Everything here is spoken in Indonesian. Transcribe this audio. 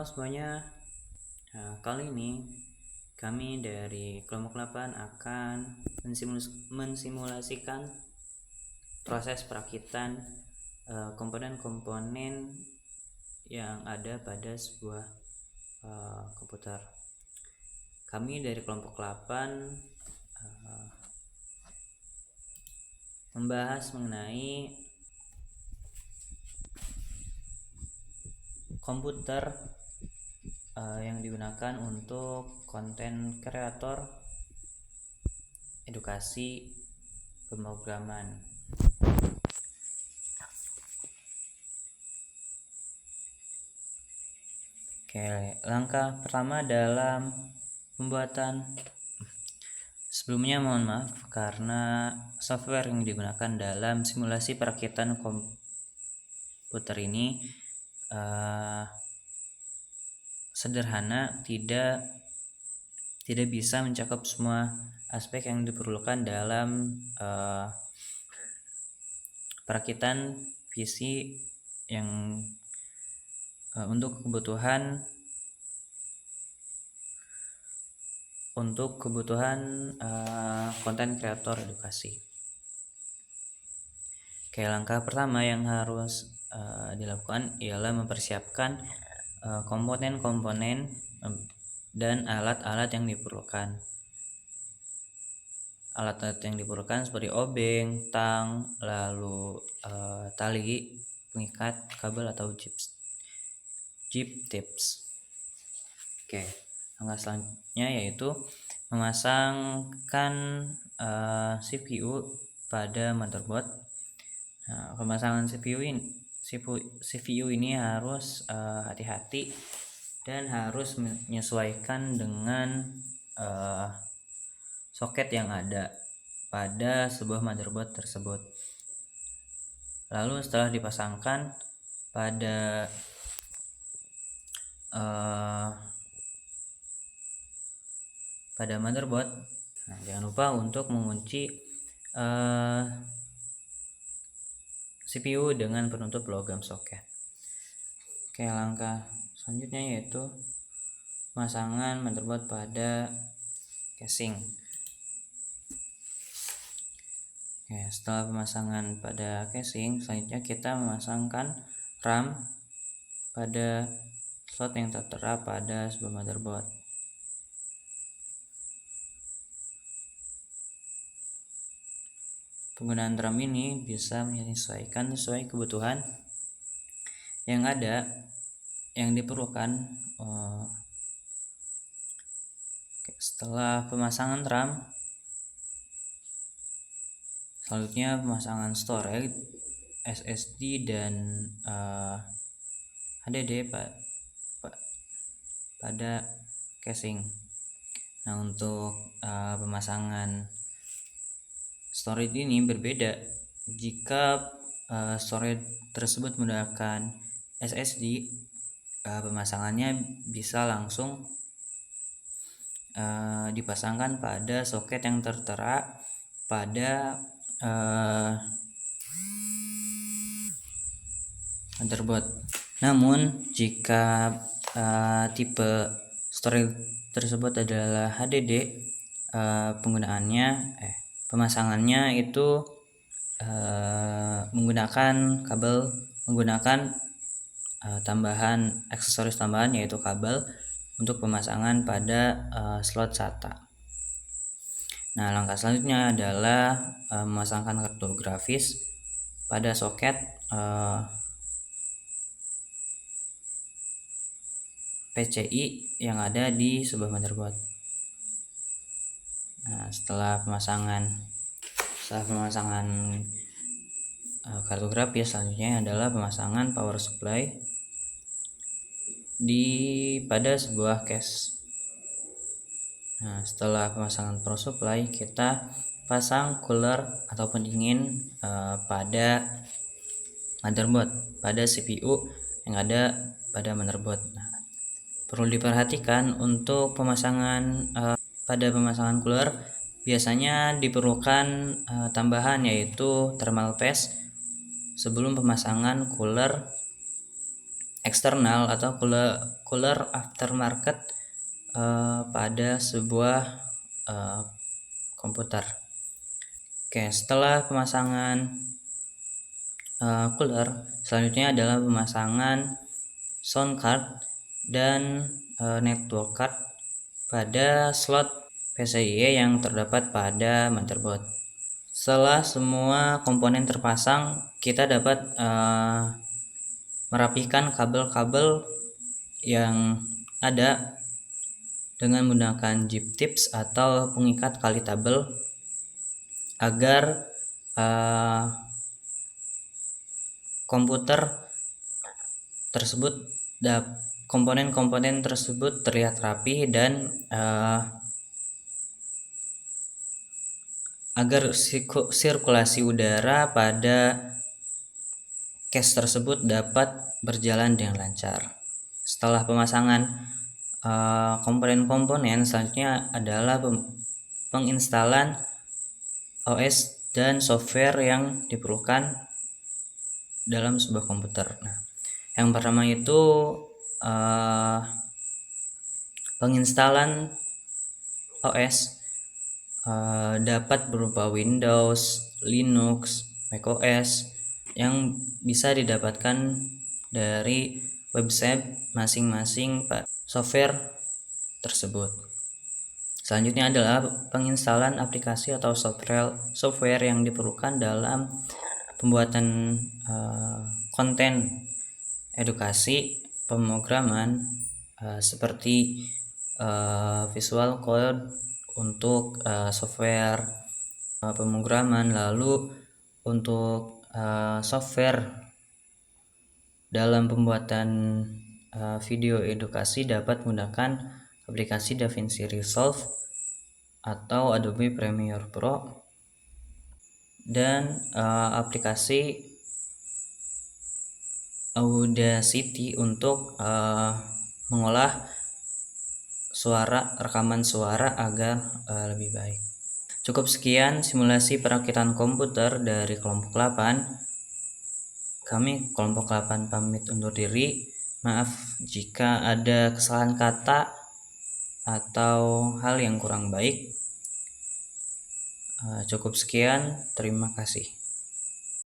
Halo semuanya, kali ini kami dari kelompok 8 akan mensimulasikan proses perakitan komponen-komponen yang ada pada sebuah komputer. Kami dari kelompok 8 membahas mengenai komputer yang digunakan untuk konten kreator edukasi pemrograman. Oke, langkah pertama dalam pembuatan, sebelumnya mohon maaf karena software yang digunakan dalam simulasi perakitan komputer ini sederhana, tidak bisa mencakup semua aspek yang diperlukan dalam perakitan PC yang untuk kebutuhan konten kreator edukasi. Oke, langkah pertama yang harus dilakukan ialah mempersiapkan komponen-komponen dan alat-alat yang diperlukan. Alat-alat yang diperlukan seperti obeng, tang, lalu tali, pengikat, kabel atau chip tips. Oke, langkah selanjutnya yaitu memasangkan CPU pada motherboard. Nah, pemasangan CPU ini harus hati-hati dan harus menyesuaikan dengan soket yang ada pada sebuah motherboard tersebut. Lalu setelah dipasangkan pada motherboard, jangan lupa untuk mengunci CPU dengan penutup logam soket. Oke, langkah selanjutnya yaitu pemasangan motherboard pada casing. Oke, setelah pemasangan pada casing, selanjutnya kita memasangkan RAM pada slot yang tertera pada sebuah motherboard. Penggunaan RAM ini bisa menyesuaikan sesuai kebutuhan yang ada, yang diperlukan. Setelah pemasangan RAM, selanjutnya pemasangan storage, SSD dan HDD pada casing. Nah, untuk pemasangan storage ini berbeda. Jika storage tersebut menggunakan SSD, pemasangannya bisa langsung dipasangkan pada soket yang tertera pada motherboard. Namun jika tipe storage tersebut adalah HDD, pemasangannya itu menggunakan aksesoris tambahan yaitu kabel untuk pemasangan pada slot SATA. Nah, langkah selanjutnya adalah memasangkan kartu grafis pada soket PCI yang ada di sebuah motherboard. Nah, setelah pemasangan kartu grafis, selanjutnya adalah pemasangan power supply pada sebuah case. Nah, setelah pemasangan power supply, kita pasang cooler atau pendingin pada motherboard, pada CPU yang ada pada motherboard. Nah, perlu diperhatikan untuk pemasangan pada pemasangan cooler biasanya diperlukan tambahan yaitu thermal paste sebelum pemasangan cooler eksternal atau cooler aftermarket pada sebuah komputer. Oke, setelah pemasangan cooler, selanjutnya adalah pemasangan sound card dan network card pada slot PCIe yang terdapat pada motherboard. Setelah semua komponen terpasang, kita dapat merapikan kabel-kabel yang ada dengan menggunakan zip tips atau pengikat kali tabel agar komputer tersebut komponen-komponen tersebut terlihat rapi dan agar sirkulasi udara pada case tersebut dapat berjalan dengan lancar. Setelah pemasangan komponen-komponen, selanjutnya adalah penginstalan OS dan software yang diperlukan dalam sebuah komputer. Nah, yang pertama itu penginstalan OS dapat berupa Windows, Linux, macOS yang bisa didapatkan dari website masing-masing software tersebut. Selanjutnya adalah penginstalan aplikasi atau software yang diperlukan dalam pembuatan konten edukasi pemrograman seperti Visual Code untuk software pemrograman, lalu untuk software dalam pembuatan video edukasi dapat menggunakan aplikasi DaVinci Resolve atau Adobe Premiere Pro dan aplikasi Audacity untuk mengolah rekaman suara agar lebih baik. Cukup sekian simulasi perakitan komputer dari kelompok 8. Kami kelompok 8 pamit undur diri. Maaf jika ada kesalahan kata atau hal yang kurang baik. Cukup sekian, terima kasih.